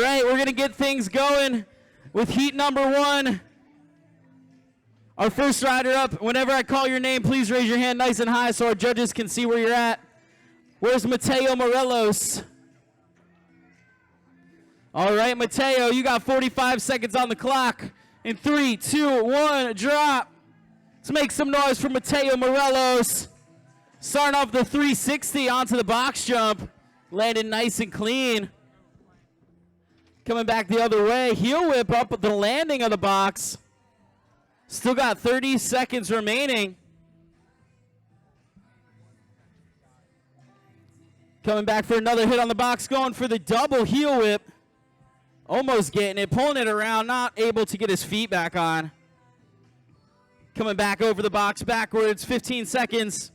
right, we're going to get things going with heat number 1. Our first rider up, whenever I call your name, please raise your hand nice and high so our judges can see where you're at. Where's Mateo Morelos? All right, Mateo, you got 45 seconds on the clock. In 3, 2, 1, drop. Let's make some noise for Mateo Morelos. Starting off the 360 onto the box jump. Landed nice and clean. Coming back the other way. Heel whip up at the landing of the box. Still got 30 seconds remaining. Coming back for another hit on the box. Going for the double heel whip. Almost getting it. Pulling it around. Not able to get his feet back on. Coming back over the box backwards. 15 seconds.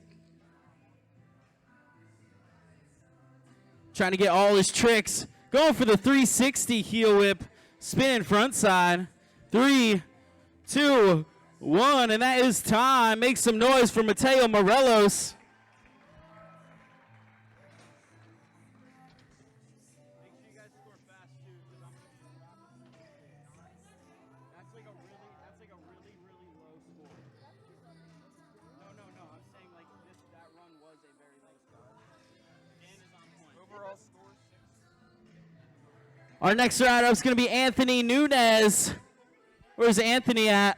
Trying to get all his tricks. Going for the 360 heel whip. Spinning front side. 3, 2, 1. And that is time. Make some noise for Mateo Morelos. Our next rider up is going to be Anthony Nunez. Where's Anthony at?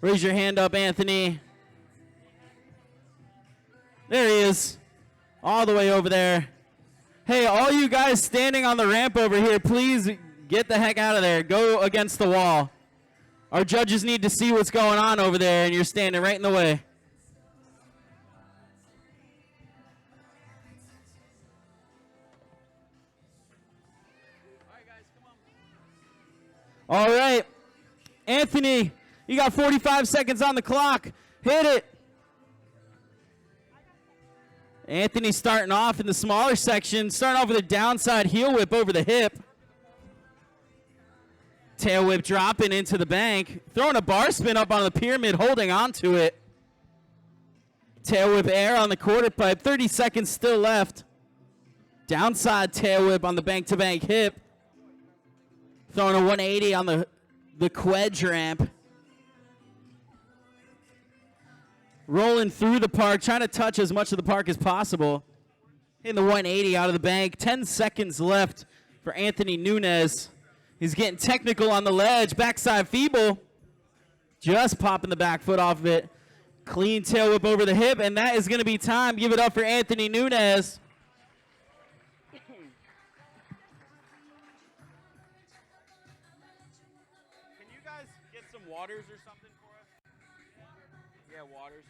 Raise your hand up, Anthony. There he is. All the way over there. Hey, all you guys standing on the ramp over here, please get the heck out of there. Go against the wall. Our judges need to see what's going on over there, and you're standing right in the way. All right, Anthony, you got 45 seconds on the clock. Hit it. Anthony starting off in the smaller section, starting off with a downside heel whip over the hip. Tail whip dropping into the bank. Throwing a bar spin up on the pyramid, holding on to it. Tail whip air on the quarter pipe. 30 seconds still left. Downside tail whip on the bank-to-bank hip. Throwing a 180 on the quedge ramp. Rolling through the park, trying to touch as much of the park as possible. Hitting the 180 out of the bank. 10 seconds left for Anthony Nunez. He's getting technical on the ledge. Backside feeble. Just popping the back foot off of it. Clean tail whip over the hip, and that is going to be time. Give it up for Anthony Nunez. Waters or something for us? Yeah, waters.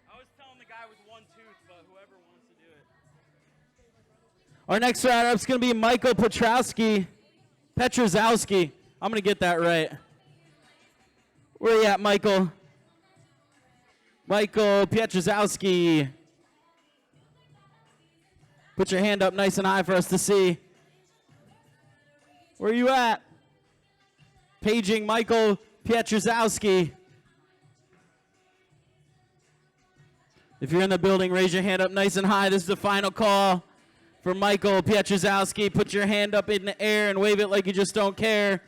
I was telling the guy with one tooth, but whoever wants to do it. Our next rider up is going to be Michael Petrozowski. I'm going to get that right. Where are you at, Michael? Michael Petrozowski. Put your hand up nice and high for us to see. Where are you at? Paging Michael Pietrzowski. If you're in the building, raise your hand up nice and high. This is the final call for Michael Pietrzowski. Put your hand up in the air and wave it like you just don't care.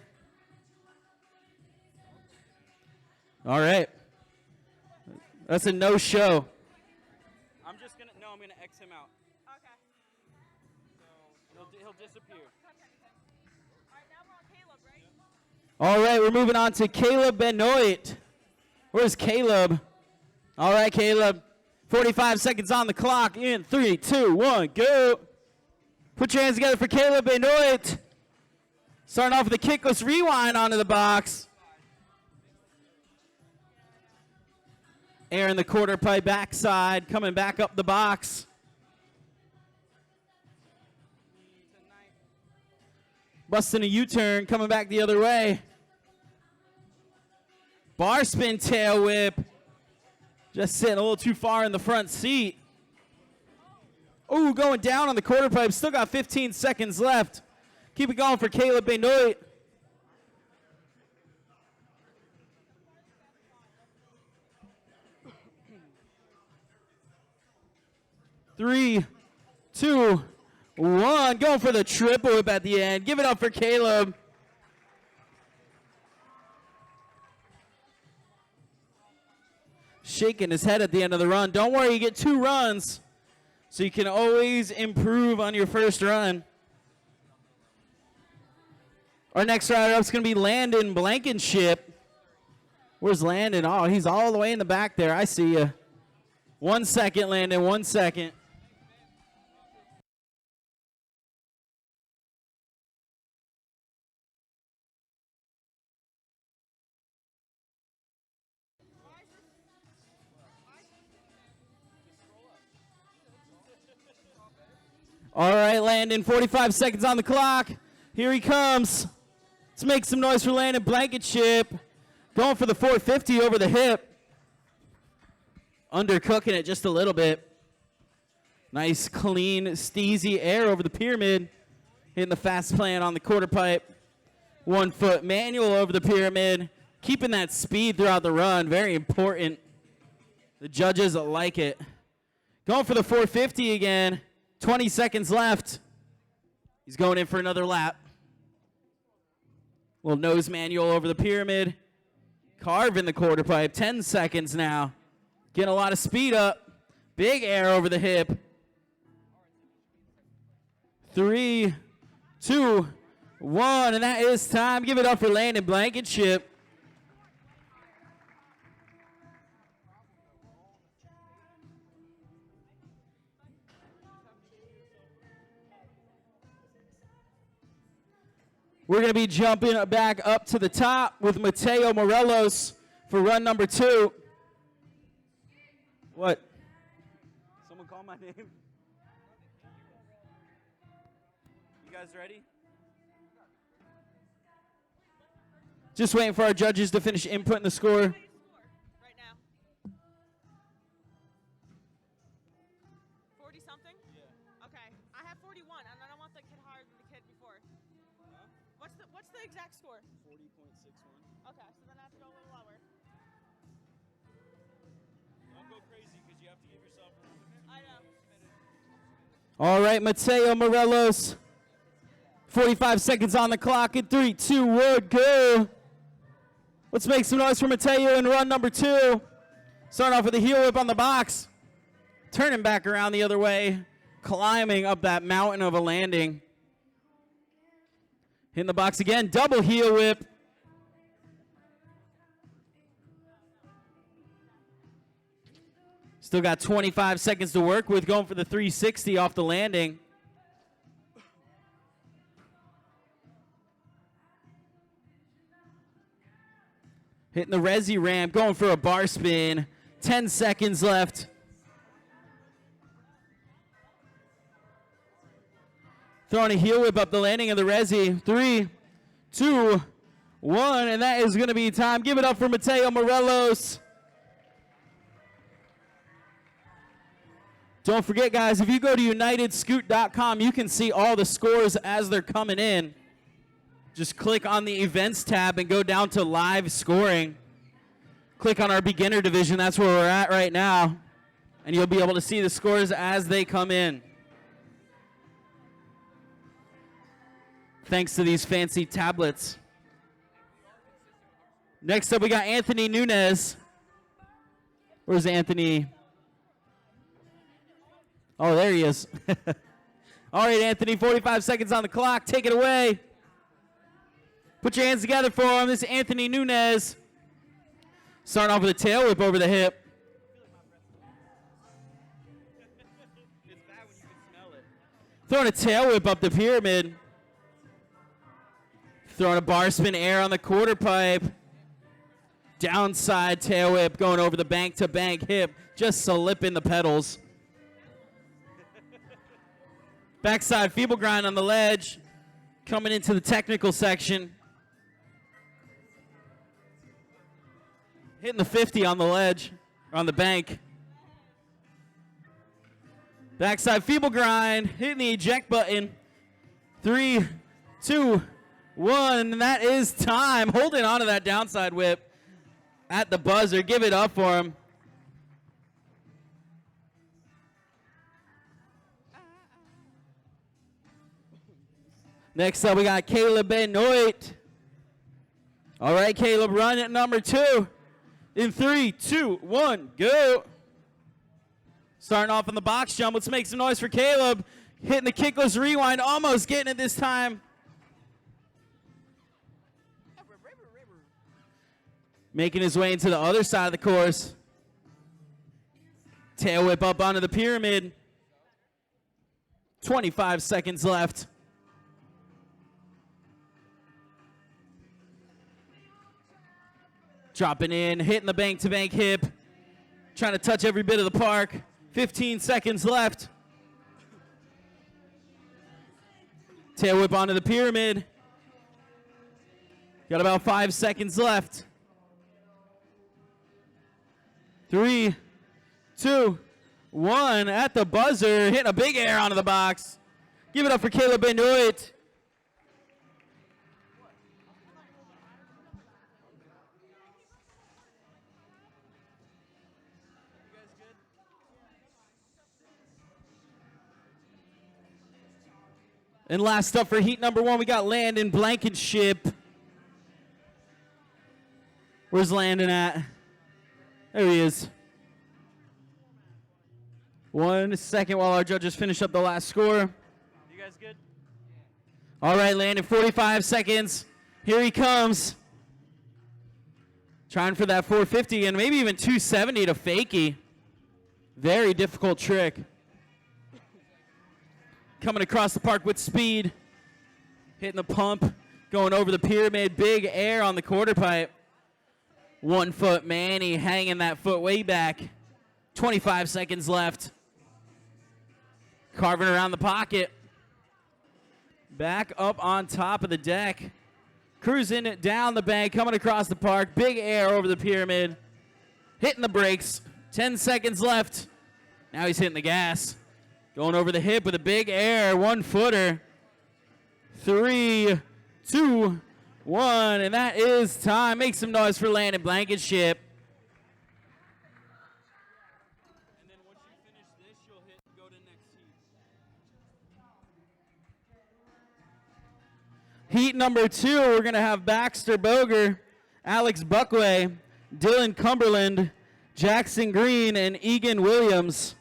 All right. That's a no-show. I'm going to X him out. Okay. So he'll disappear. All right, we're moving on to Caleb Benoit. Where's Caleb? All right, Caleb. 45 seconds on the clock. In 3, 2, 1, go. Put your hands together for Caleb Benoit. Starting off with a kickless rewind onto the box. Air in the quarter pipe backside. Coming back up the box. Busting a U-turn. Coming back the other way. Bar spin tail whip. Just sitting a little too far in the front seat. Ooh, going down on the quarter pipe. Still got 15 seconds left. Keep it going for Caleb Benoit. Three, 2, 1. Going for the triple whip at the end. Give it up for Caleb. Shaking his head at the end of the run. Don't worry, you get 2 runs, so you can always improve on your first run. Our next rider up is going to be Landon Blankenship. Where's Landon? Oh, he's all the way in the back there. I see you. 1 second, Landon. 1 second. All right, Landon, 45 seconds on the clock. Here he comes. Let's make some noise for Landon Blankenship. Going for the 450 over the hip. Undercooking it just a little bit. Nice, clean, steezy air over the pyramid. Hitting the fast plan on the quarter pipe. 1 foot manual over the pyramid. Keeping that speed throughout the run, very important. The judges like it. Going for the 450 again. 20 seconds left. He's going in for another lap. Little nose manual over the pyramid. Carving the quarter pipe. 10 seconds now. Getting a lot of speed up. Big air over the hip. 3, 2, 1, and that is time. Give it up for Landon Blankenship. We're going to be jumping back up to the top with Mateo Morelos for run number 2. What? Someone call my name? You guys ready? Just waiting for our judges to finish inputting the score. Right now. 40 something? Yeah. Okay. I have 41, and I don't want the kid higher than the kid before. Huh? What's the exact score? 40.61. Okay, so then I have to go a little lower. Don't go crazy because you have to give yourself a little bit. I know. All right, Mateo Morelos. 45 seconds on the clock in 3, 2, 1, go. Let's make some noise for Mateo in run number 2. Starting off with a heel whip on the box. Turning back around the other way. Climbing up that mountain of a landing. Hitting the box again. Double heel whip. Still got 25 seconds to work with. Going for the 360 off the landing. Hitting the resi ramp, going for a bar spin. 10 seconds left. Throwing a heel whip up the landing of the resi. 3, 2, 1, and that is going to be time. Give it up for Mateo Morelos. Don't forget, guys, if you go to unitedscoot.com, you can see all the scores as they're coming in. Just click on the events tab and go down to live scoring. Click on our beginner division. That's where we're at right now. And you'll be able to see the scores as they come in. Thanks to these fancy tablets. Next up, we got Anthony Nunez. Where's Anthony? Oh, there he is. All right, Anthony, 45 seconds on the clock. Take it away. Put your hands together for him. This is Anthony Nunez. Starting off with a tail whip over the hip. It's bad when you can smell it. Throwing a tail whip up the pyramid. Throwing a bar spin air on the quarter pipe. Downside tail whip going over the bank to bank hip. Just slipping the pedals. Backside feeble grind on the ledge. Coming into the technical section. Hitting the 50 on the ledge, or on the bank. Backside feeble grind, hitting the eject button. 3, 2, 1, and that is time. Holding on to that downside whip at the buzzer. Give it up for him. Next up, we got Caleb Benoit. All right, Caleb, run at number 2. In 3, 2, 1, go. Starting off on the box jump. Let's make some noise for Caleb. Hitting the kickless rewind, almost getting it this time. Making his way into the other side of the course. Tail whip up onto the pyramid. 25 seconds left. Dropping in, hitting the bank-to-bank hip. Trying to touch every bit of the park. 15 seconds left. Tail whip onto the pyramid. Got about 5 seconds left. 3, 2, 1. At the buzzer, hitting a big air onto the box. Give it up for Caleb Benoit. And last up for heat number 1, we got Landon Blankenship. Where's Landon at? There he is. 1 second while our judges finish up the last score. You guys good? All right, Landon, 45 seconds. Here he comes. Trying for that 450 and maybe even 270 to fakie. Very difficult trick. Coming across the park with speed. Hitting the pump. Going over the pyramid. Big air on the quarter pipe. 1 foot Manny hanging that foot way back. 25 seconds left. Carving around the pocket. Back up on top of the deck. Cruising it down the bank. Coming across the park. Big air over the pyramid. Hitting the brakes. 10 seconds left. Now he's hitting the gas. Going over the hip with a big air, 1 footer. 3, 2, 1, and that is time. Make some noise for Landon Blankenship. And then once you finish this, you'll go to next heat. Heat number 2, we're going to have Baxter Boger, Alex Buckway, Dylan Cumberland, Jackson Green, and Egan Williams.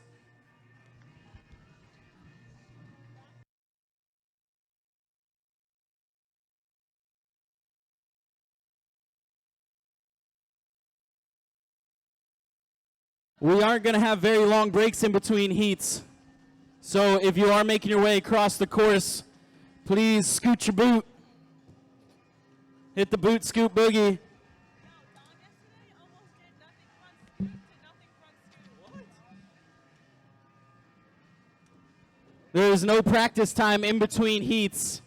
We aren't going to have very long breaks in between heats. So if you are making your way across the course, please scoot your boot. Hit the boot scoot boogie. There is no practice time in between heats.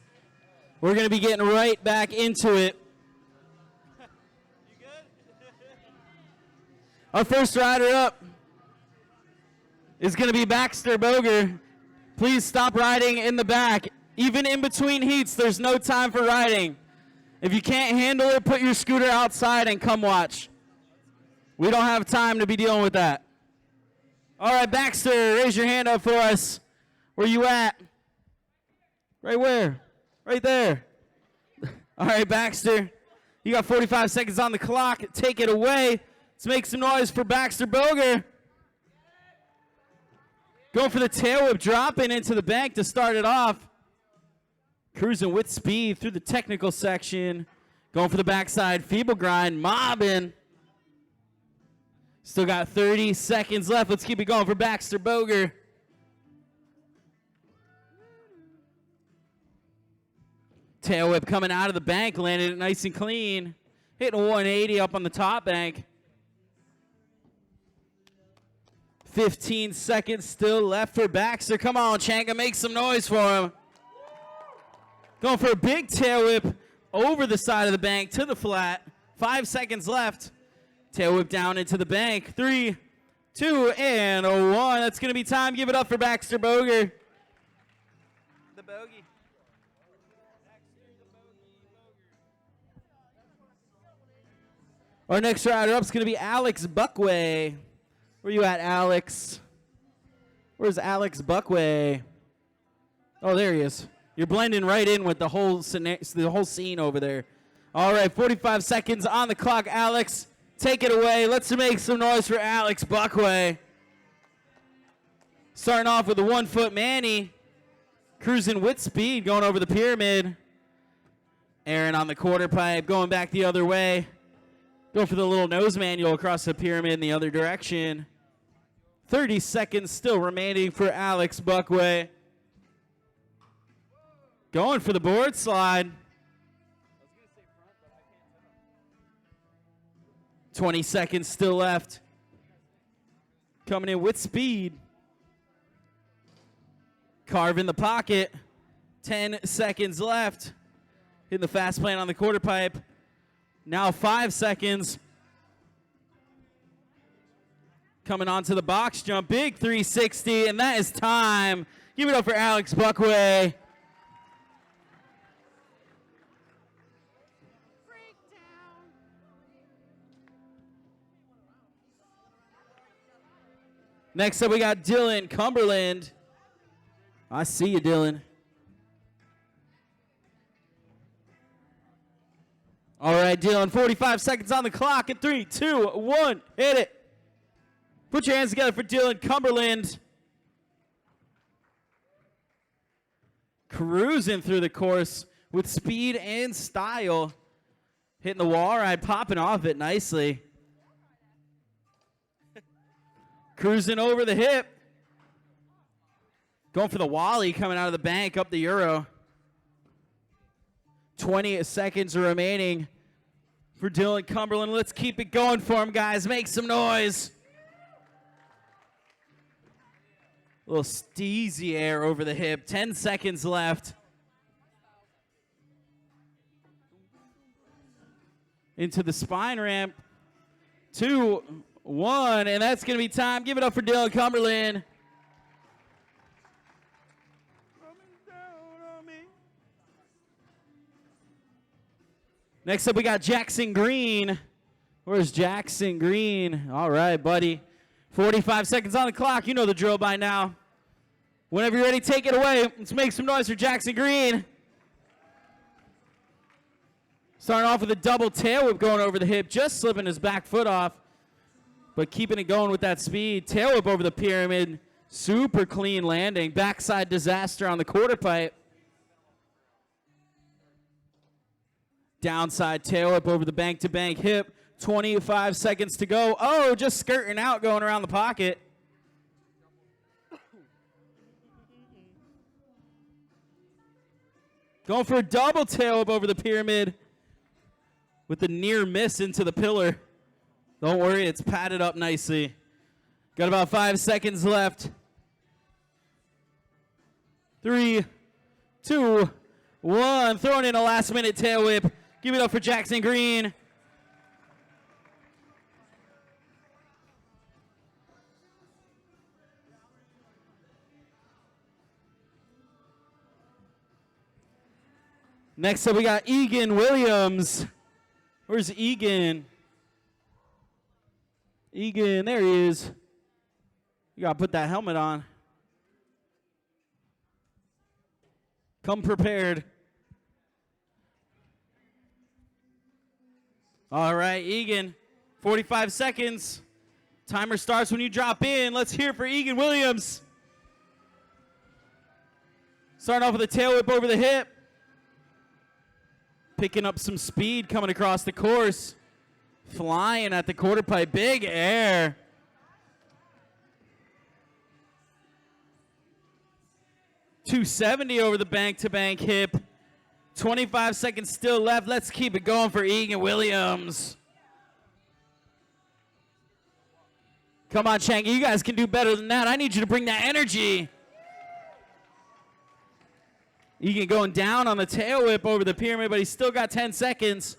We're going to be getting right back into it. Our first rider up is going to be Baxter Boger. Please stop riding in the back. Even in between heats, there's no time for riding. If you can't handle it, put your scooter outside and come watch. We don't have time to be dealing with that. All right, Baxter, raise your hand up for us. Where you at? Right where? Right there. All right, Baxter, you got 45 seconds on the clock. Take it away. Let's make some noise for Baxter Boger. Going for the tail whip, dropping into the bank to start it off. Cruising with speed through the technical section. Going for the backside feeble grind, mobbing. Still got 30 seconds left. Let's keep it going for Baxter Boger. Tail whip coming out of the bank, landed it nice and clean. Hitting a 180 up on the top bank. 15 seconds still left for Baxter. Come on, Chenga, make some noise for him. Going for a big tail whip over the side of the bank to the flat. 5 seconds left. Tail whip down into the bank. 3, 2, and 1. That's going to be time. Give it up for Baxter Boger. The bogey. Our next rider up is going to be Alex Buckway. Where you at, Alex? Where's Alex Buckway? Oh, there he is. You're blending right in with the whole scene over there. All right, 45 seconds on the clock. Alex, take it away. Let's make some noise for Alex Buckway. Starting off with the 1 foot Manny. Cruising with speed, going over the pyramid. Aaron on the quarter pipe, going back the other way. Go for the little nose manual across the pyramid in the other direction. 30 seconds still remaining for Alex Buckway. Going for the board slide. 20 seconds still left. Coming in with speed. Carve in the pocket. 10 seconds left. Hitting the fast plant on the quarter pipe. Now 5 seconds. Coming onto the box jump. Big 360, and that is time. Give it up for Alex Buckway. Next up, we got Dylan Cumberland. I see you, Dylan. All right, Dylan, 45 seconds on the clock in 3, 2, 1, hit it. Put your hands together for Dylan Cumberland. Cruising through the course with speed and style. Hitting the wall ride, popping off it nicely. Cruising over the hip. Going for the Wally coming out of the bank up the Euro. 20 seconds remaining for Dylan Cumberland. Let's keep it going for him, guys. Make some noise. A little steezy air over the hip. 10 seconds left. Into the spine ramp. 2, 1, and that's going to be time. Give it up for Dylan Cumberland. Next up, we got Jackson Green. Where's Jackson Green? All right, buddy. 45 seconds on the clock. You know the drill by now. Whenever you're ready, take it away. Let's make some noise for Jackson Green. Starting off with a double tail whip going over the hip, just slipping his back foot off, but keeping it going with that speed. Tail whip over the pyramid. Super clean landing. Backside disaster on the quarter pipe. Downside tail whip over the bank-to-bank hip. 25 seconds to go. Oh, just skirting out, going around the pocket. Going for a double tail whip over the pyramid with the near miss into the pillar. Don't worry, it's padded up nicely. Got about 5 seconds left. 3, 2, 1. Throwing in a last-minute tail whip. Give it up for Jackson Green. Next up, we got Egan Williams. Where's Egan? Egan, there he is. You got to put that helmet on. Come prepared. All right, Egan, 45 seconds. Timer starts when you drop in. Let's hear it for Egan Williams. Starting off with a tail whip over the hip. Picking up some speed coming across the course. Flying at the quarter pipe. Big air. .270 over the bank-to-bank hip. 25 seconds still left. Let's keep it going for Egan Williams. Come on, Chenga. You guys can do better than that. I need you to bring that energy. Egan going down on the tail whip over the pyramid, but he's still got 10 seconds.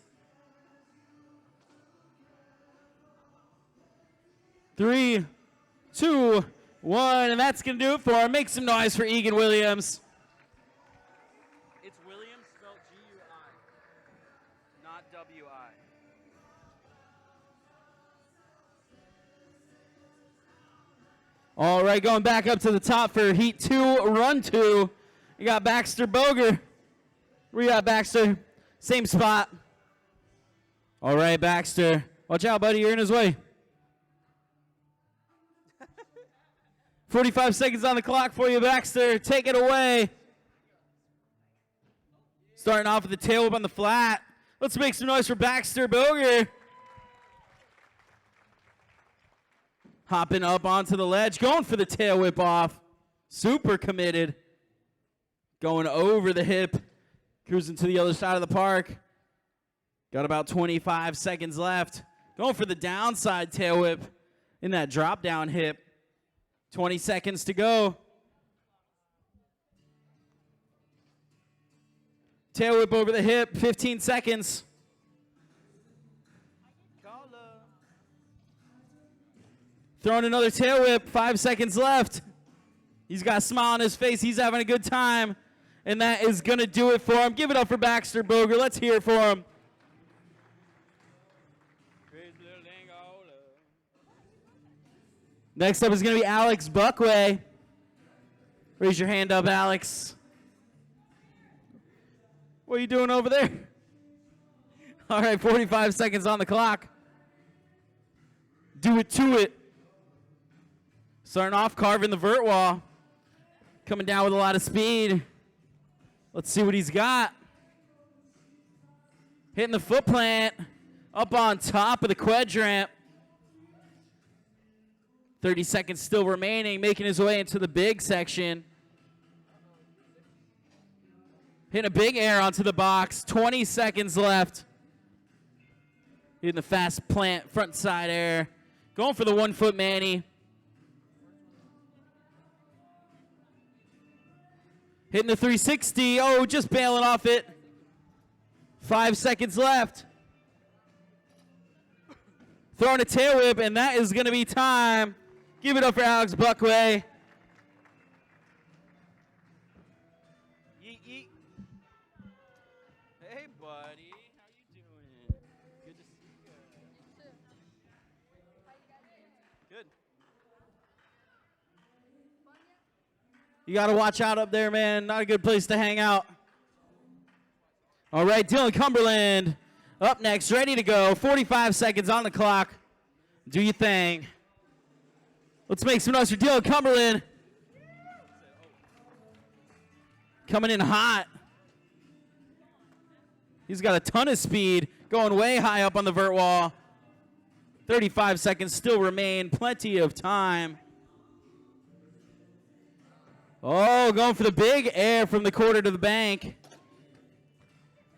3, 2, 1, and that's going to do it for him. Make some noise for Egan Williams. It's Williams spelled G-U-I, not W-I. All right, going back up to the top for Heat 2, Run 2. You got Baxter Boger. Where you at, Baxter? Same spot. All right, Baxter. Watch out, buddy. You're in his way. 45 seconds on the clock for you, Baxter. Take it away. Starting off with the tail whip on the flat. Let's make some noise for Baxter Boger. Hopping up onto the ledge. Going for the tail whip off. Super committed. Going over the hip. Cruising to the other side of the park. Got about 25 seconds left. Going for the downside tail whip in that drop down hip. 20 seconds to go. Tail whip over the hip, 15 seconds. Throwing another tail whip, 5 seconds left. He's got a smile on his face. He's having a good time. And that is going to do it for him. Give it up for Baxter Boger. Let's hear it for him. Next up is going to be Alex Buckway. Raise your hand up, Alex. What are you doing over there? All right, 45 seconds on the clock. Do it to it. Starting off, carving the vert wall. Coming down with a lot of speed. Let's see what he's got. Hitting the foot plant. Up on top of the quadrant. 30 seconds still remaining. Making his way into the big section. Hitting a big air onto the box. 20 seconds left. Hitting the fast plant front side air. Going for the 1 foot Manny. Hitting the 360. Oh, just bailing off it. 5 seconds left. Throwing a tail whip, and that is going to be time. Give it up for Alex Buckway. Yeet, yeet. Hey, buddy. How you doing? Good to see you. Good. You got to watch out up there, man. Not a good place to hang out. All right, Dylan Cumberland up next, ready to go. 45 seconds on the clock. Do your thing. Let's make some noise for Dylan Cumberland. Coming in hot. He's got a ton of speed, going way high up on the vert wall. 35 seconds still remain, plenty of time. Oh, going for the big air from the quarter to the bank.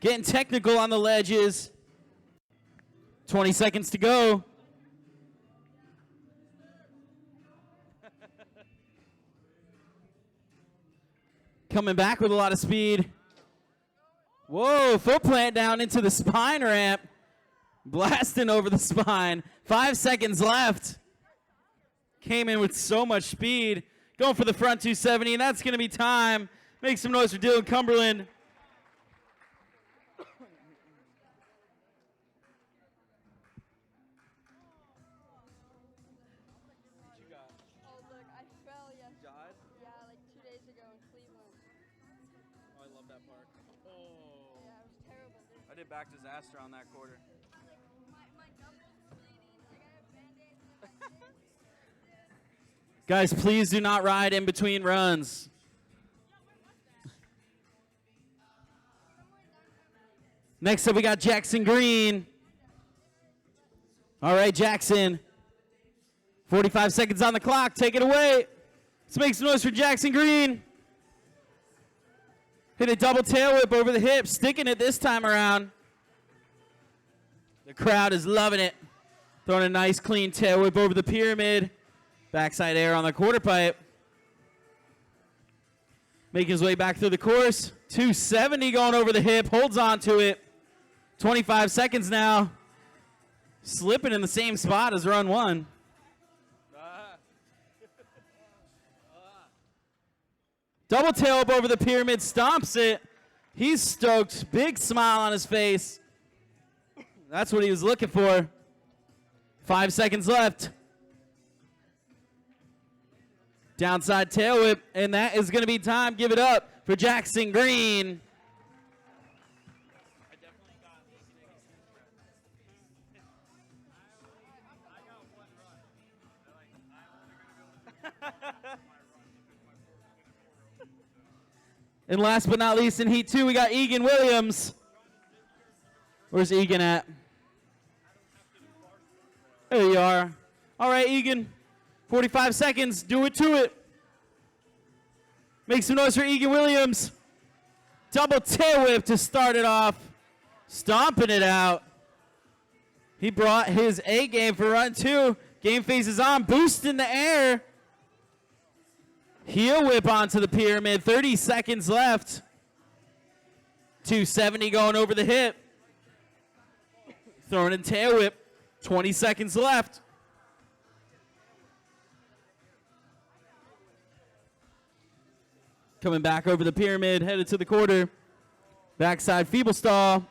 Getting technical on the ledges. 20 seconds to go. Coming back with a lot of speed. Whoa, foot plant down into the spine ramp. Blasting over the spine. 5 seconds left. Came in with so much speed. Going for the front 270, and that's going to be time. Make some noise for Dylan Cumberland. I did back disaster on that quarter. Guys, please do not ride in between runs. Next up, we got Jackson Green. All right, Jackson. 45 seconds on the clock. Take it away. Let's make some noise for Jackson Green. Hit a double tail whip over the hip, sticking it this time around. The crowd is loving it. Throwing a nice clean tail whip over the pyramid. Backside air on the quarter pipe. Making his way back through the course. 270 going over the hip, holds on to it. 25 seconds now. Slipping in the same spot as run one. Double tail up over the pyramid, stomps it. He's stoked, big smile on his face. That's what he was looking for. 5 seconds left. Downside tail whip, and that is going to be time. Give it up for Jackson Green. And last but not least in Heat 2, we got Egan Williams. Where's Egan at? There you are. All right, Egan. 45 seconds. Do it to it. Make some noise for Egan Williams. Double tail whip to start it off. Stomping it out. He brought his A game for run 2. Game face is on. Boost in the air. Heel whip onto the pyramid. 30 seconds left. 270 going over the hip. Throwing in tail whip. 20 seconds left. Coming back over the pyramid. Headed to the quarter. Backside feeble stall.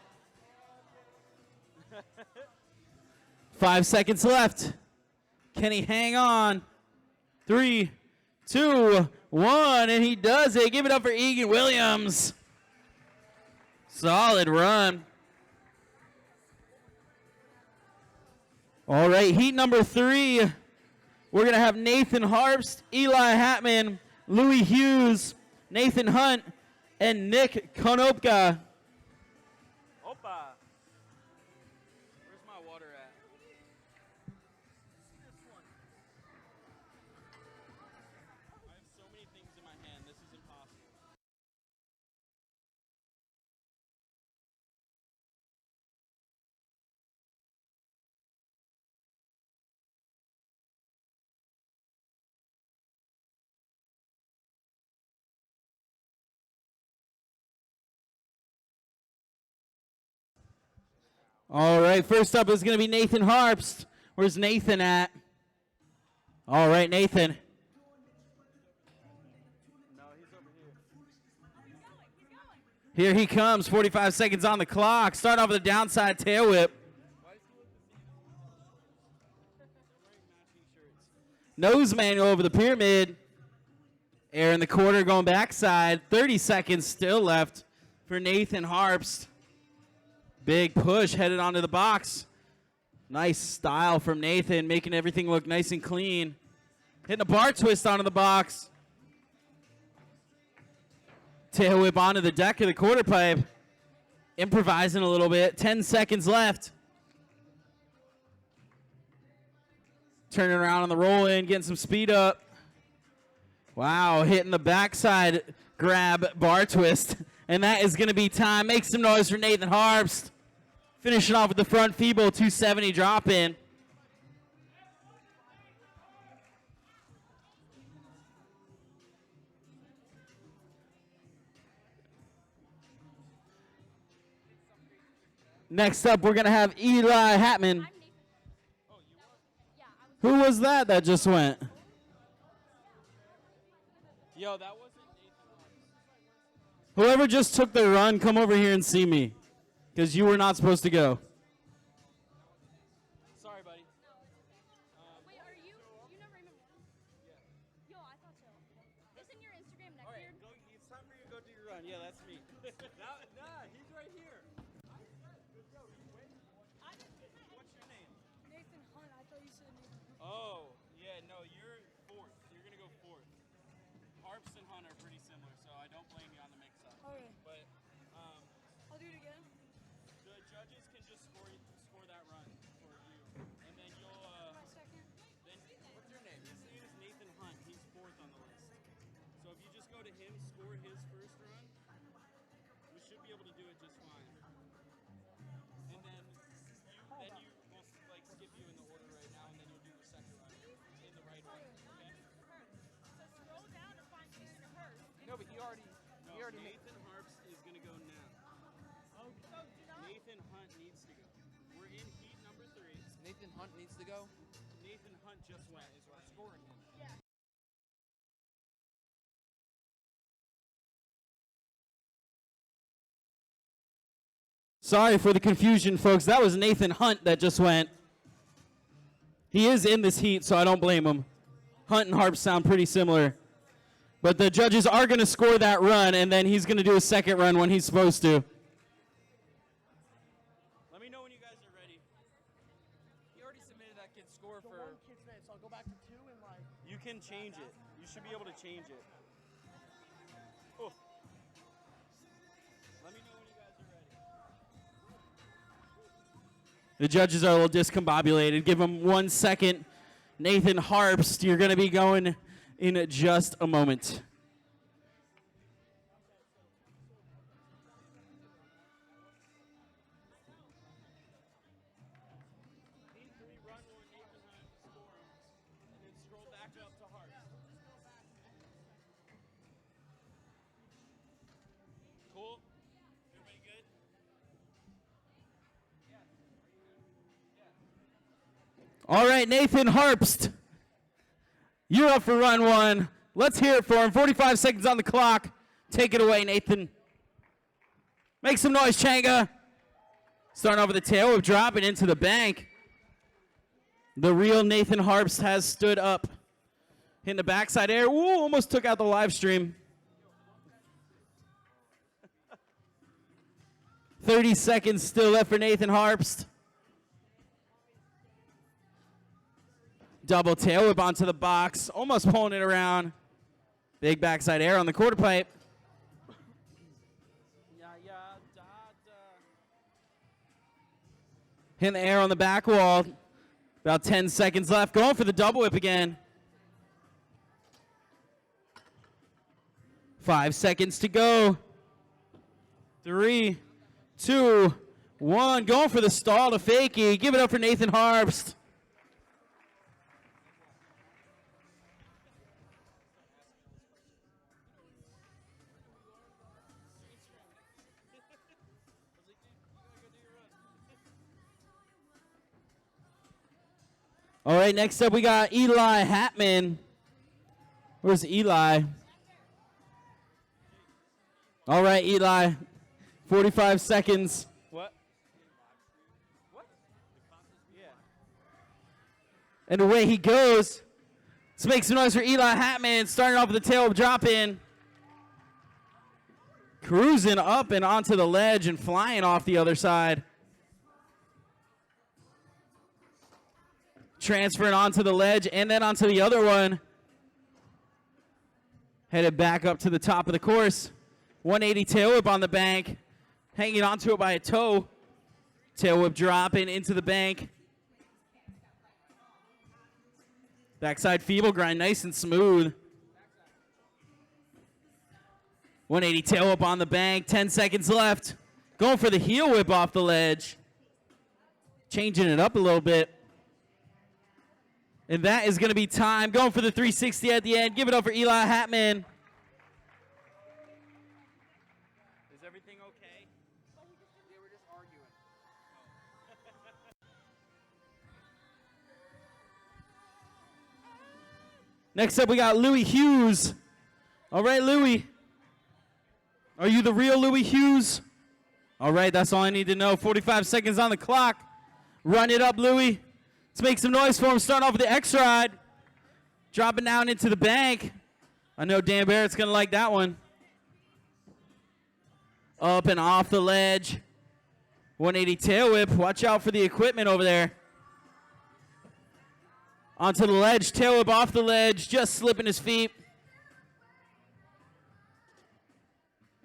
5 seconds left. Can he hang on? 3, 2, 1, and he does it. Give it up for Egan Williams. Solid run. All right, heat number 3. We're going to have Nathan Harpst, Eli Hatman, Louis Hughes, Nathan Hunt, and Nick Konopka. Opa. Where's my water at? I have so many things in my hand. This is impossible. All right, first up is going to be Nathan Harpst. Where's Nathan at? All right, Nathan. No, he's over here. Here he comes, 45 seconds on the clock. Start off with a downside tail whip. Nose manual over the pyramid. Air in the quarter going backside. 30 seconds still left for Nathan Harpst. Big push headed onto the box. Nice style from Nathan, making everything look nice and clean. Hitting a bar twist onto the box. Tail whip onto the deck of the quarter pipe. Improvising a little bit. 10 seconds left. Turning around on the roll in, getting some speed up. Wow, hitting the backside grab bar twist. And that is going to be time. Make some noise for Nathan Harpst. Finishing off with the front feeble 270 drop in. Next up, we're going to have Eli Hatman. Who was that just went? Yo, that wasn't Nathan. Whoever just took the run, come over here and see me. Because you were not supposed to go. Sorry, buddy. Wait, are you? You never even. Yeah. Yo, I thought so. Isn't your Instagram neck All right, beard? it's time for you to go do your run. Yeah, that's me. nah, he's right here. What's your name? Nathan Hunt. I thought you said Nathan Hunt. Oh, yeah, no, you're fourth. You're going to go fourth. Harps and Hunt are pretty similar, so I don't blame you on the mix-up. Okay. But I'll do it again. the judges can just score that run for you, and then you'll My second. then what's your name? His name is Nathan Hunt. He's fourth on the list. So if you just go to him, score his first run, we should be able to do it just fine. And then you will like skip you in the order right now, and then you'll do your second run in the right order. Okay? So scroll down and find Nathan Hurst. No, but he already Nathan Harpst is gonna go now. So do not. Nathan Hunt needs to go. We're in heat number 3. Nathan Hunt needs to go. Nathan Hunt just went, is we're scoring him. Yeah. Sorry for the confusion, folks. That was Nathan Hunt that just went. He is in this heat, so I don't blame him. Hunt and Harpst sound pretty similar. But the judges are going to score that run, and then he's going to do a second run when he's supposed to. Let me know when you guys are ready. You already submitted that kid's score for... one kid submitted, so I'll go back to 2 and like... You can change it. You should be able to change it. Oh. Let me know when you guys are ready. The judges are a little discombobulated. Give them 1 second. Nathan Harpst, you're going to be going in just a moment. Cool? Everybody good? All right, Nathan Harpst, you're up for run 1. Let's hear it for him. 45 seconds on the clock. Take it away, Nathan. Make some noise, Chenga. Starting off with the tail whip, dropping into the bank. The real Nathan Harpst has stood up. Hitting the backside air. Ooh, almost took out the live stream. 30 seconds still left for Nathan Harpst. Double tail whip onto the box, almost pulling it around. Big backside air on the quarter pipe. Hitting the air on the back wall. About 10 seconds left. Going for the double whip again. 5 seconds to go. 3, 2, 1. Going for the stall to fakie. Give it up for Nathan Harpst. All right, next up we got Eli Hatman. Where's Eli? All right, Eli. 45 seconds. What? What? Yeah. And away he goes. Let's make some noise for Eli Hatman, starting off with the tail drop in. Cruising up and onto the ledge and flying off the other side. Transferring onto the ledge and then onto the other one. Headed back up to the top of the course. 180 tail whip on the bank. Hanging onto it by a toe. Tail whip dropping into the bank. Backside feeble grind, nice and smooth. 180 tail whip on the bank. 10 seconds left. Going for the heel whip off the ledge. Changing it up a little bit. And that is going to be time. Going for the 360 at the end. Give it up for Eli Hatman. Is everything okay? Yeah, we're just arguing. Next up, we got Louis Hughes. All right, Louis. Are you the real Louis Hughes? All right, that's all I need to know. 45 seconds on the clock. Run it up, Louis. Let's make some noise for him. Starting off with the X-Ride. Dropping down into the bank. I know Dan Barrett's going to like that one. Up and off the ledge. 180 tail whip. Watch out for the equipment over there. Onto the ledge. Tail whip off the ledge. Just slipping his feet.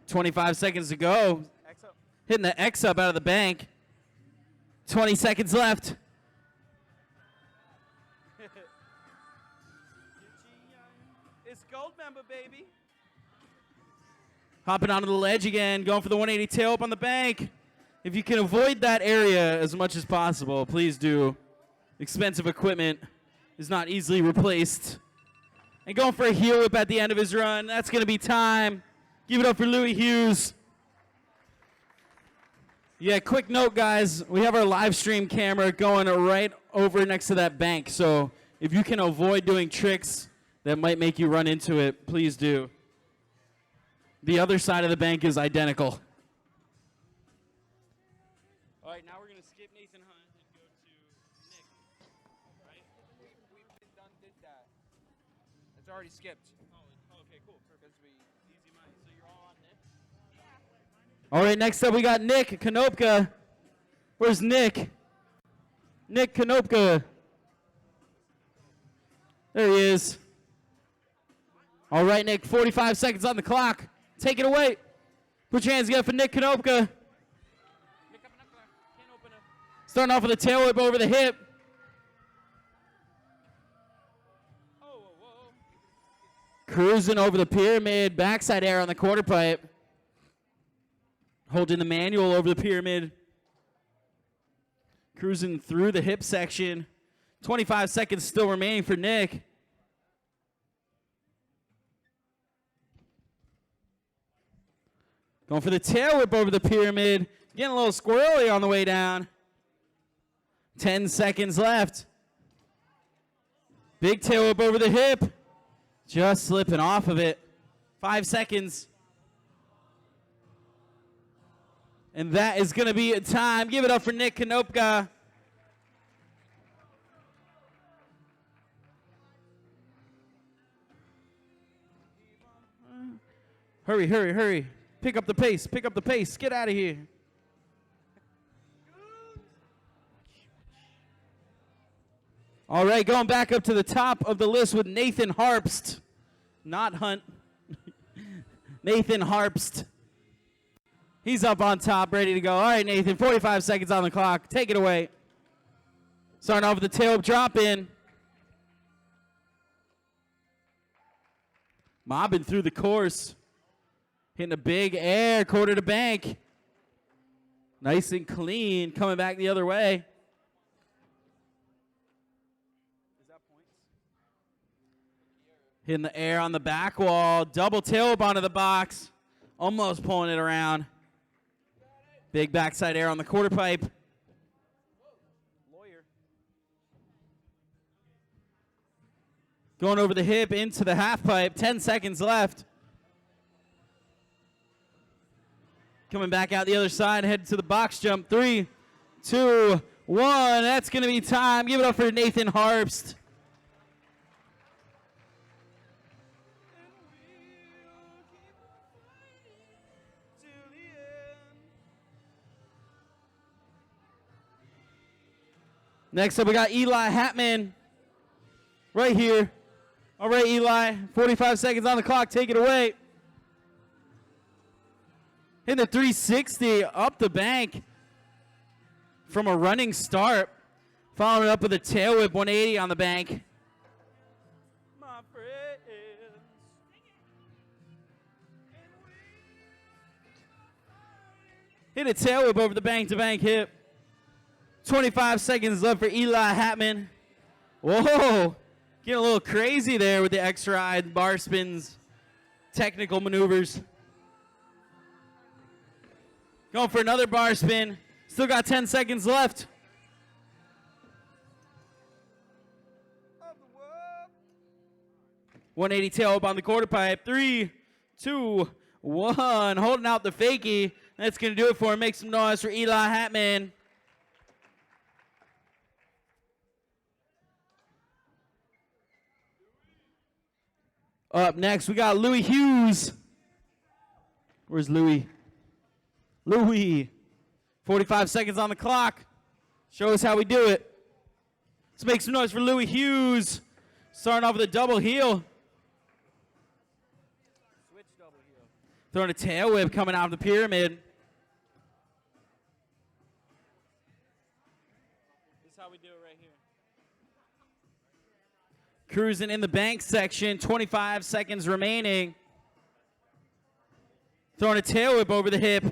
25 seconds to go. Hitting the X up out of the bank. 20 seconds left. It's gold member, baby. Hopping onto the ledge again, going for the 180 tail up on the bank. If you can avoid that area as much as possible, please do. Expensive equipment is not easily replaced. And going for a heel whip at the end of his run. That's going to be time. Give it up for Louis Hughes. Yeah, quick note, guys. We have our live stream camera going right over next to that bank. So if you can avoid doing tricks that might make you run into it, please do. The other side of the bank is identical. All right, now we're going to skip Nathan Hunt and go to Nick. Right? We've did that. It's already skipped. Oh, okay, cool. Perfect. Easy money. So you're all on Nick? All right, next up we got Nick Konopka. Where's Nick? Nick Konopka. There he is. All right, Nick, 45 seconds on the clock. Take it away. Put your hands together for Nick Konopka. Starting off with a tail whip over the hip. Cruising over the pyramid. Backside air on the quarter pipe. Holding the manual over the pyramid. Cruising through the hip section. 25 seconds still remaining for Nick. Going for the tail whip over the pyramid. Getting a little squirrely on the way down. 10 seconds left. Big tail whip over the hip. Just slipping off of it. 5 seconds. And that is going to be a time. Give it up for Nick Konopka. Hurry, hurry, hurry. Pick up the pace. Pick up the pace. Get out of here. All right, going back up to the top of the list with Nathan Harpst. Not Hunt. Nathan Harpst. He's up on top, ready to go. All right, Nathan, 45 seconds on the clock. Take it away. Starting off with the tail drop in. Mobbing through the course. Hitting a big air, quarter to bank. Nice and clean, coming back the other way. Hitting the air on the back wall. Double tail up onto the box. Almost pulling it around. Big backside air on the quarter pipe. Lawyer. Going over the hip into the half pipe. 10 seconds left. Coming back out the other side. Headed to the box jump. 3, 2, 1. That's going to be time. Give it up for Nathan Harpst. Next up, we got Eli Hatman right here. All right, Eli, 45 seconds on the clock. Take it away. Hitting the 360 up the bank from a running start. Following it up with a tail whip 180 on the bank. My friends. Hit a tail whip over the bank-to-bank hip. 25 seconds left for Eli Hatman. Whoa. Getting a little crazy there with the X-Ride, bar spins, technical maneuvers. Going for another bar spin. Still got 10 seconds left. Of the world. 180 tail up on the quarter pipe. 3, 2, 1. Holding out the fakie. That's going to do it for him. Make some noise for Eli Hatman. Up next, we got Louis Hughes. Where's Louis? Louis. 45 seconds on the clock. Show us how we do it. Let's make some noise for Louis Hughes. Starting off with a double heel. Switch double heel. Throwing a tail whip coming out of the pyramid. This is how we do it right here. Cruising in the bank section. 25 seconds remaining. Throwing a tail whip over the hip.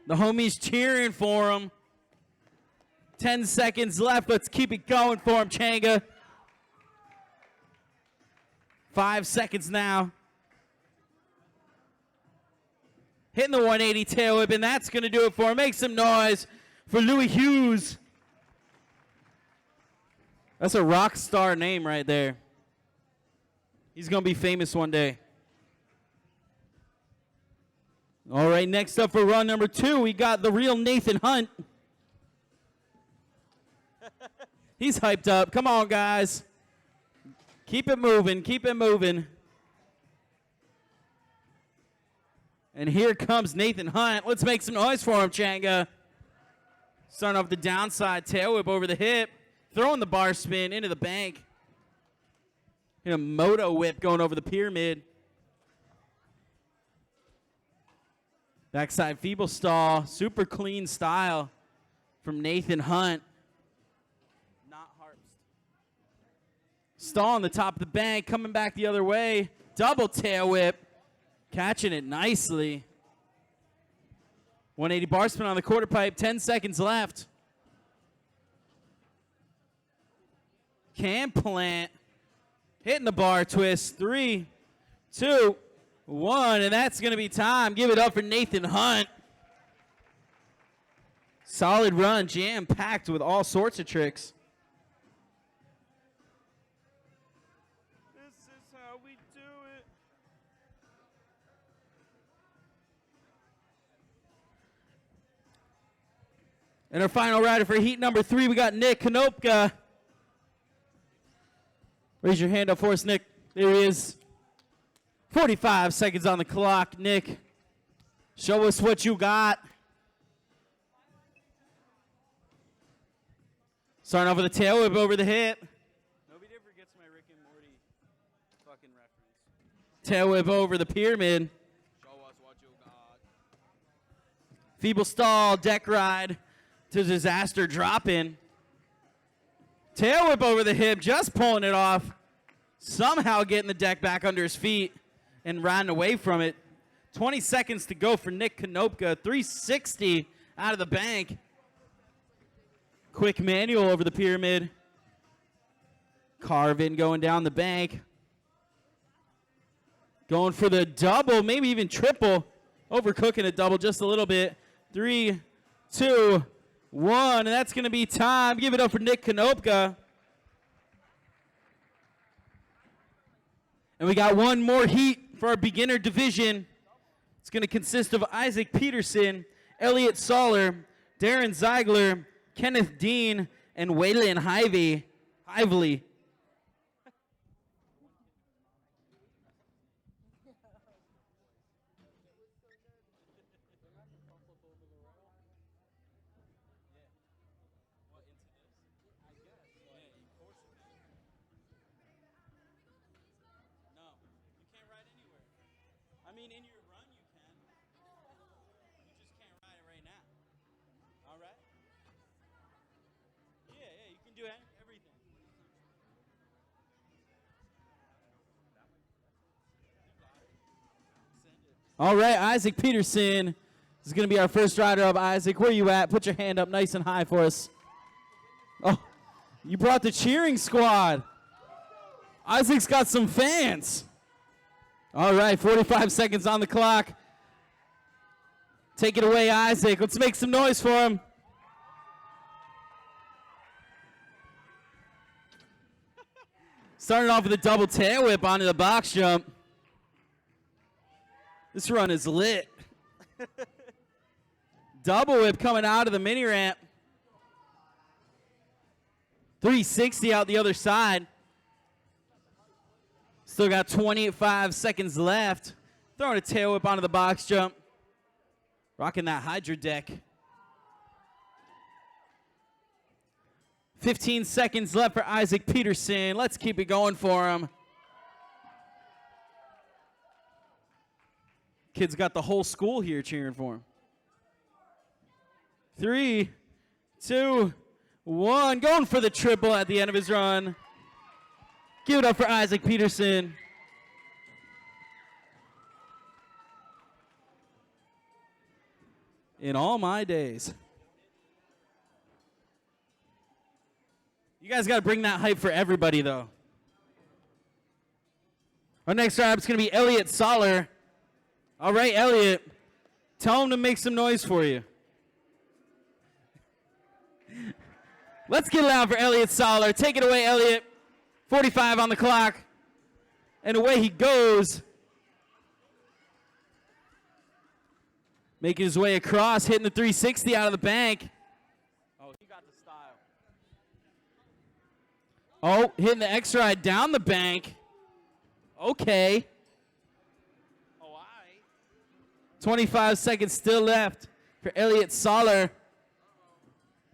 The homies cheering for him. 10 seconds left. Let's keep it going for him, Chenga. 5 seconds now. Hitting the 180 tail whip, and that's going to do it for him. Make some noise for Louis Hughes. That's a rock star name right there. He's going to be famous one day. All right, next up for run number 2, we got the real Nathan Hunt. He's hyped up. Come on, guys. Keep it moving. Keep it moving. And here comes Nathan Hunt. Let's make some noise for him, Chenga. Starting off the downside, tail whip over the hip. Throwing the bar spin into the bank. And a moto whip going over the pyramid. Backside feeble stall. Super clean style from Nathan Hunt. Not harped. Stall on the top of the bank. Coming back the other way. Double tail whip. Catching it nicely. 180 bar spin on the quarter pipe. 10 seconds left. Can plant. Hitting the bar twist. 3, 2, 1. And that's going to be time. Give it up for Nathan Hunt. Solid run. Jam-packed with all sorts of tricks. This is how we do it. And our final rider for heat number 3, we got Nick Konopka. Raise your hand up for us, Nick. There he is. 45 seconds on the clock, Nick. Show us what you got. Starting off with a tail whip over the hip. Nobody ever gets my Rick and Morty fucking reference. Tail whip over the pyramid. Show us what you got. Feeble stall, deck ride to disaster drop in. Tail whip over the hip, just pulling it off. Somehow getting the deck back under his feet and riding away from it. 20 seconds to go for Nick Konopka. 360 out of the bank. Quick manual over the pyramid. Carve in going down the bank. Going for the double, maybe even triple. Overcooking a double just a little bit. 3, 2, 1, and that's going to be time. Give it up for Nick Konopka. And we got one more heat for our beginner division. It's going to consist of Isaac Peterson, Elliot Soller, Darren Ziegler, Kenneth Dean, and Waylon Hively. I mean, in your run you can. You just can't ride it right now. All right? Yeah, you can do everything. All right, Isaac Peterson. This is going to be our first rider up. Isaac, where you at? Put your hand up nice and high for us. Oh, you brought the cheering squad. Isaac's got some fans. All right, 45 seconds on the clock. Take it away, Isaac. Let's make some noise for him. Starting off with a double tail whip onto the box jump. This run is lit. Double whip coming out of the mini ramp. 360 out the other side. Still got 25 seconds left. Throwing a tail whip onto the box jump. Rocking that Hydra deck. 15 seconds left for Isaac Peterson. Let's keep it going for him. Kid's got the whole school here cheering for him. 3, 2, 1. Going for the triple at the end of his run. Give it up for Isaac Peterson. In all my days. You guys got to bring that hype for everybody, though. Our next rider is going to be Elliot Soller. All right, Elliot. Tell him to make some noise for you. Let's get loud for Elliot Soller. Take it away, Elliot. 45 on the clock. And away he goes. Making his way across, hitting the 360 out of the bank. Oh, he got the style. Oh, hitting the X ride down the bank. Okay. Oh, I. 25 seconds still left for Elliot Soller.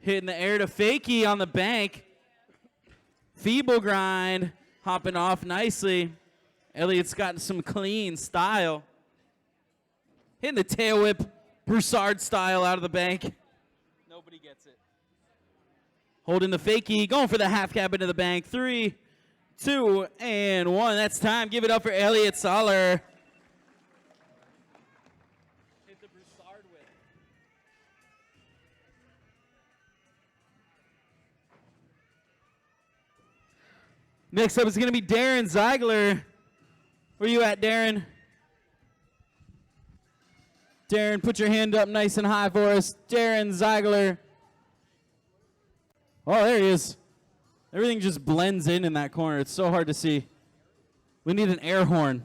Hitting the air to fakie on the bank. Feeble grind. Hopping off nicely. Elliot's got some clean style. Hitting the tail whip, Broussard style out of the bank. Nobody gets it. Holding the fakie, going for the half cab into the bank. 3, 2, and 1. That's time. Give it up for Elliot Soller. Hit the Broussard whip. Next up is going to be Darren Ziegler. Where you at, Darren? Darren, put your hand up nice and high for us. Darren Ziegler. Oh, there he is. Everything just blends in that corner. It's so hard to see. We need an air horn.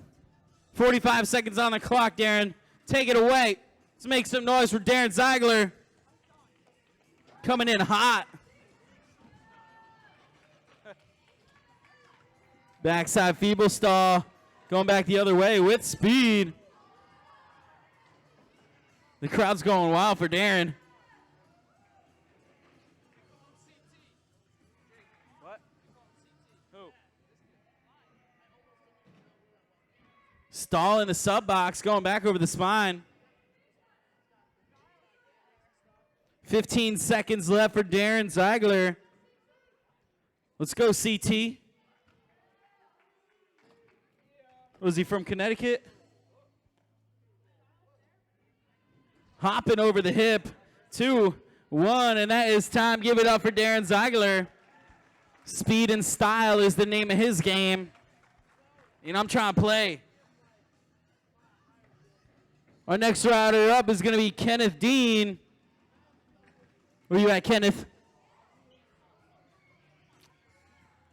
45 seconds on the clock, Darren. Take it away. Let's make some noise for Darren Ziegler. Coming in hot. Backside feeble stall. Going back the other way with speed. The crowd's going wild for Darren. What? Who? Stall in the sub box, going back over the spine. 15 seconds left for Darren Ziegler. Let's go, CT. Was he from Connecticut? Hopping over the hip. 2, 1, and that is time. Give it up for Darren Ziegler. Speed and style is the name of his game. And I'm trying to play. Our next rider up is going to be Kenneth Dean. Where you at, Kenneth?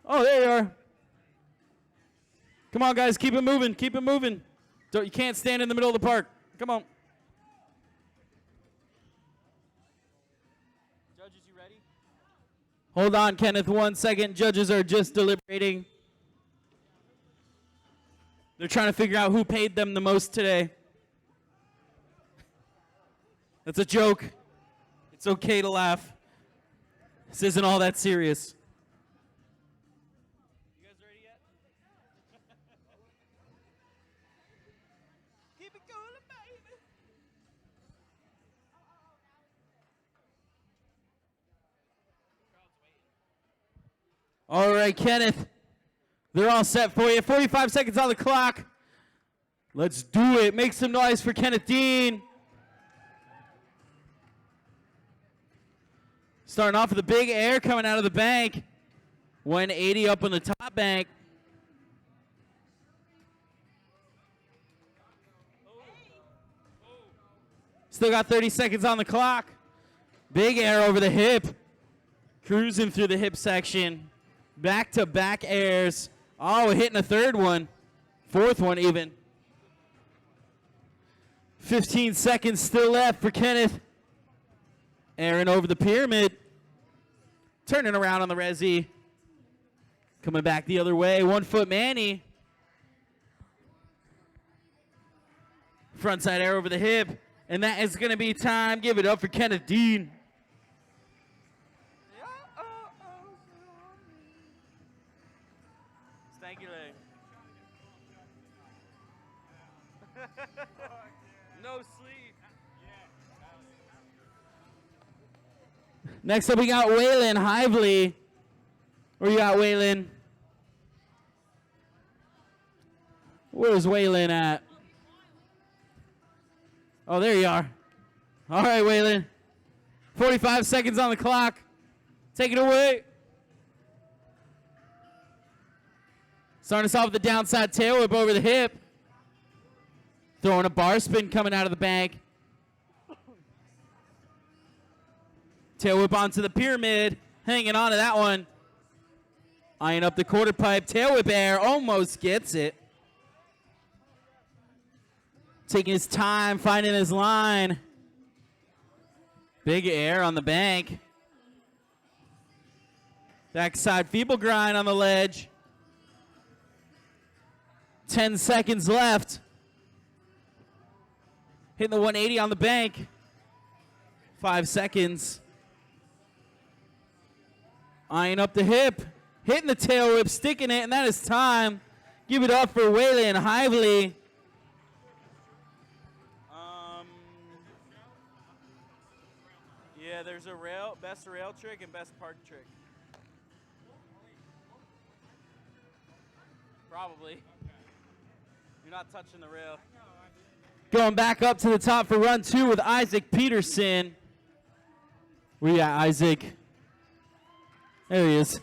Oh, there you are. Come on, guys. Keep it moving. Keep it moving. You can't stand in the middle of the park. Come on. Judges, you ready? Hold on, Kenneth. 1 second. Judges are just deliberating. They're trying to figure out who paid them the most today. That's a joke. It's okay to laugh. This isn't all that serious. You guys ready yet? Keep it going, baby. All right, Kenneth. They're all set for you. 45 seconds on the clock. Let's do it. Make some noise for Kenneth Dean. Starting off with a big air coming out of the bank. 180 up on the top bank. Still got 30 seconds on the clock. Big air over the hip. Cruising through the hip section. Back-to-back airs. Oh, hitting a third one. Fourth one even. 15 seconds still left for Kenneth. Airing over the pyramid. Turning around on the resi. Coming back the other way. 1 foot Manny. Frontside air over the hip. And that is going to be time. Give it up for Kenneth Dean. Stanky leg. No sleep. Next up, we got Waylon Hively. Where you at, Waylon? Where's Waylon at? Oh, there you are. All right, Waylon. 45 seconds on the clock. Take it away. Starting us off with the downside tail whip over the hip. Throwing a bar spin coming out of the bank. Tail whip onto the pyramid. Hanging on to that one. Eyeing up the quarter pipe. Tail whip air. Almost gets it. Taking his time, finding his line. Big air on the bank. Backside feeble grind on the ledge. 10 seconds left. Hitting the 180 on the bank. 5 seconds. Eyeing up the hip. Hitting the tail whip, sticking it, and that is time. Give it up for Waylon Hively. Yeah, there's a best rail trick and best park trick. Probably. You're not touching the rail. Going back up to the top for run 2 with Isaac Peterson. Where you at, Isaac? There he is.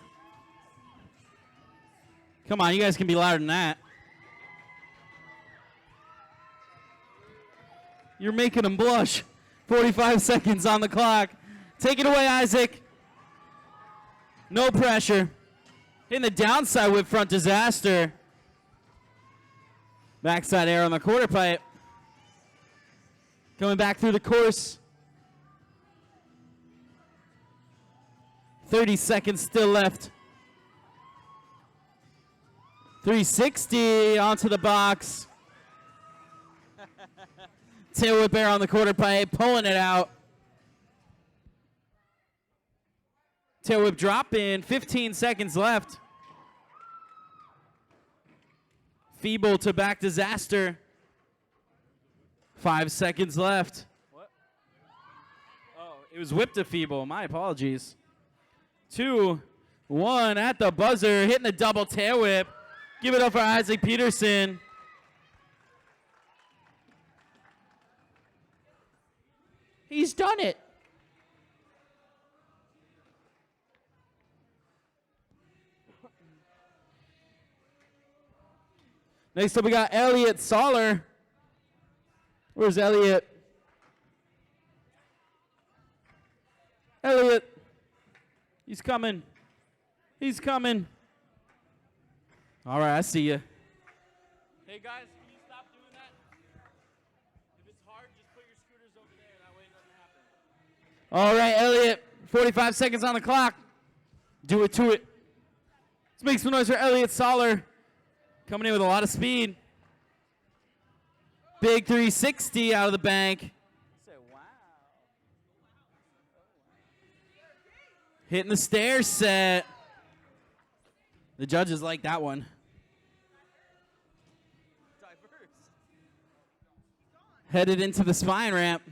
Come on, you guys can be louder than that. You're making him blush. 45 seconds on the clock. Take it away, Isaac. No pressure. Hitting the downside whip front disaster. Backside air on the quarter pipe. Coming back through the course. 30 seconds still left. 360 onto the box. Tail whip air on the quarter pipe, pulling it out. Tail whip drop in, 15 seconds left. Feeble to back disaster. 5 seconds left. What? Oh, it was whip to feeble. My apologies. 2, 1 at the buzzer, hitting the double tail whip. Give it up for Isaac Peterson. He's done it. Next up, we got Elliot Soller. Where's Elliot? Elliot. He's coming. He's coming. All right, I see you. Hey guys, can you stop doing that? If it's hard, just put your scooters over there. That way it doesn't happen. All right, Elliot. 45 seconds on the clock. Do it to it. Let's make some noise for Elliot Soller. Coming in with a lot of speed. Big 360 out of the bank. Say wow. Hitting the stair set. The judges like that one. Diverse. Headed into the spine ramp.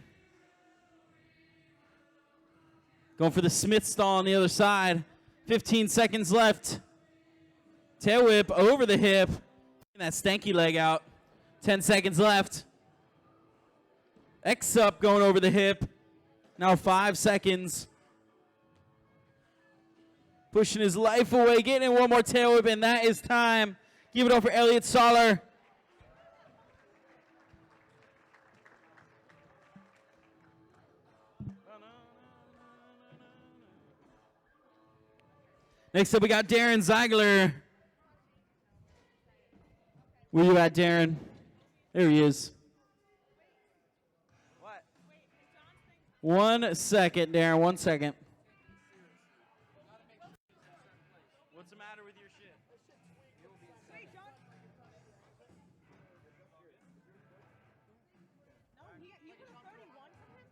Going for the Smith stall on the other side. 15 seconds left. Tail whip over the hip. That stanky leg out. 10 seconds left. X up going over the hip. Now 5 seconds. Pushing his life away. Getting in one more tail whip, and that is time. Give it up for Elliot Soller. Next up, we got Darren Ziegler. Where you at, Darren? There he is. What? 1 second, Darren. 1 second. What's the matter with your shit? Wait, John. No, you got a 31 from him?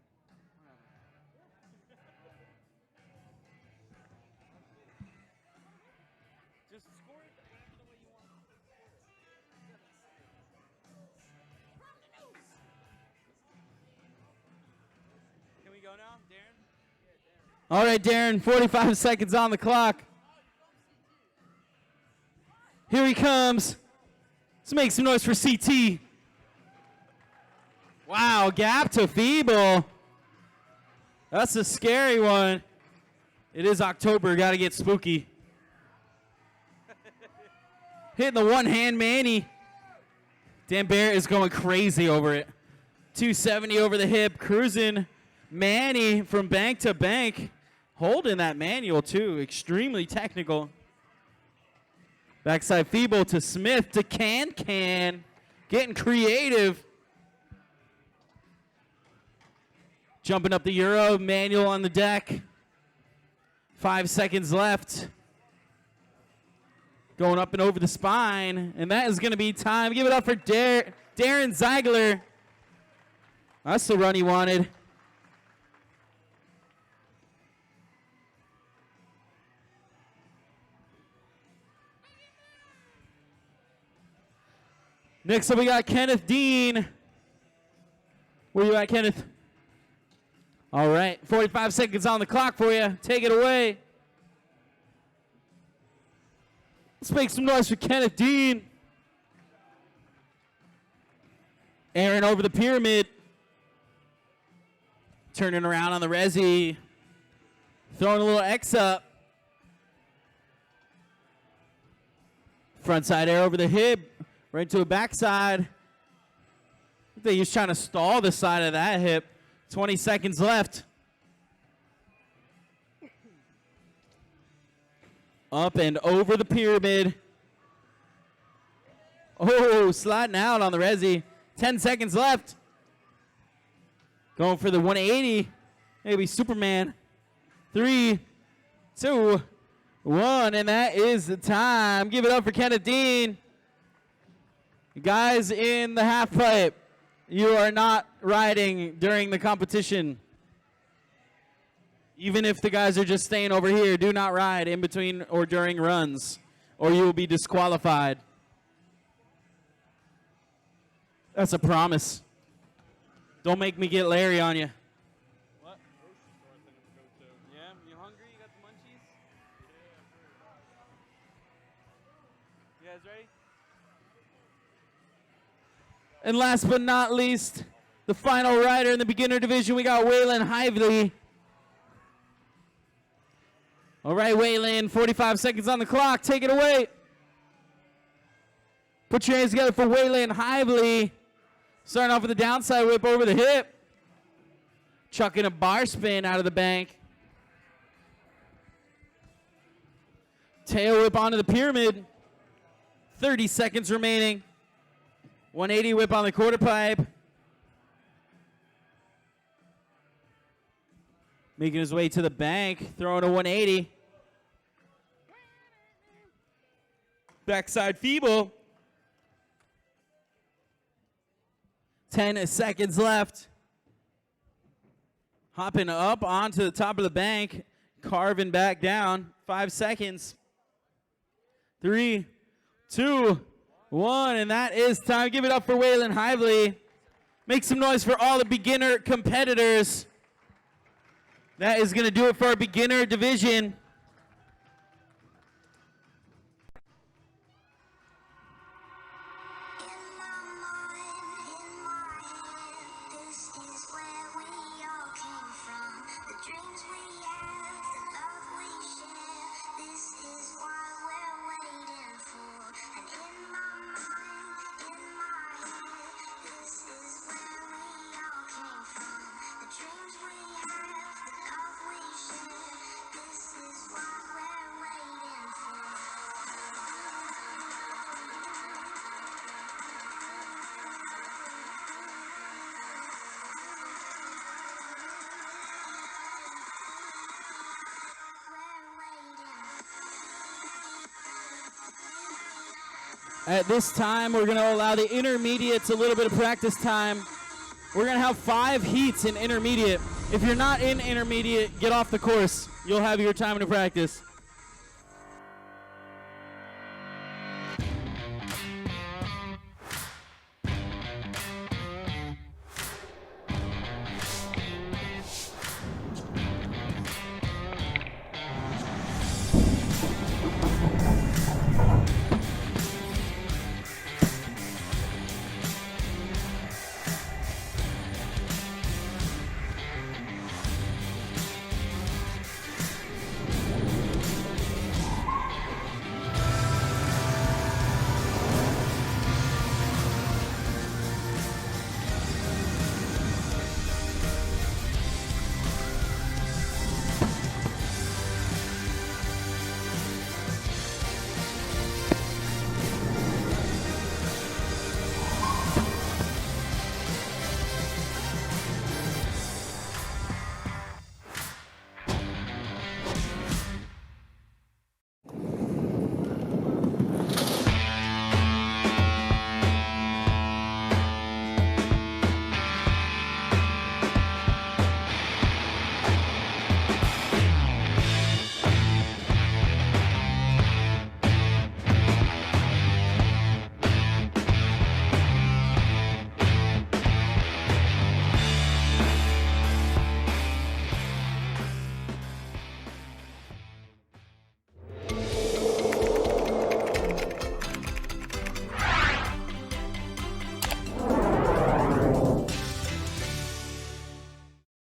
Just score it the way you want. Can we go now, Darren? All right, Darren. 45 seconds on the clock. Here he comes. Let's make some noise for CT. Wow, gap to feeble. That's a scary one. It is October. Got to get spooky. Hitting the one-hand Manny. Dan Barrett is going crazy over it. 270 over the hip, cruising Manny from bank to bank. Holding that manual, too. Extremely technical. Backside feeble to Smith to Can. Getting creative. Jumping up the Euro, manual on the deck. 5 seconds left. Going up and over the spine, and that is going to be time. Give it up for Darren Ziegler. That's the run he wanted. Next up, we got Kenneth Dean. Where you at, Kenneth? All right, 45 seconds on the clock for you. Take it away. Let's make some noise for Kenneth Dean. Aaron over the pyramid. Turning around on the resi. Throwing a little X up. Frontside air over the hip. Right into a backside. I think he's trying to stall the side of that hip. 20 seconds left. Up and over the pyramid. Oh, sliding out on the resi. 10 seconds left. Going for the 180. Maybe Superman. 3, 2, 1. And that is the time. Give it up for Kenneth Dean. Guys in the half pipe, you are not riding during the competition. Even if the guys are just staying over here, do not ride in between or during runs, or you will be disqualified. That's a promise. Don't make me get Larry on you. What? Yeah, you hungry? You got the munchies? You guys ready? And last but not least, the final rider in the beginner division, we got Waylon Hively. All right, Waylon, 45 seconds on the clock. Take it away. Put your hands together for Waylon Hively. Starting off with a downside whip over the hip. Chucking a bar spin out of the bank. Tail whip onto the pyramid. 30 seconds remaining. 180 whip on the quarter pipe. Making his way to the bank, throwing a 180. Backside feeble. 10 seconds left. Hopping up onto the top of the bank, carving back down. 5 seconds. 3, 2, 1, and that is time. Give it up for Waylon Hively. Make some noise for all the beginner competitors. That is going to do it for our beginner division. At this time, we're going to allow the intermediates a little bit of practice time. We're going to have 5 heats in intermediate. If you're not in intermediate, get off the course. You'll have your time to practice.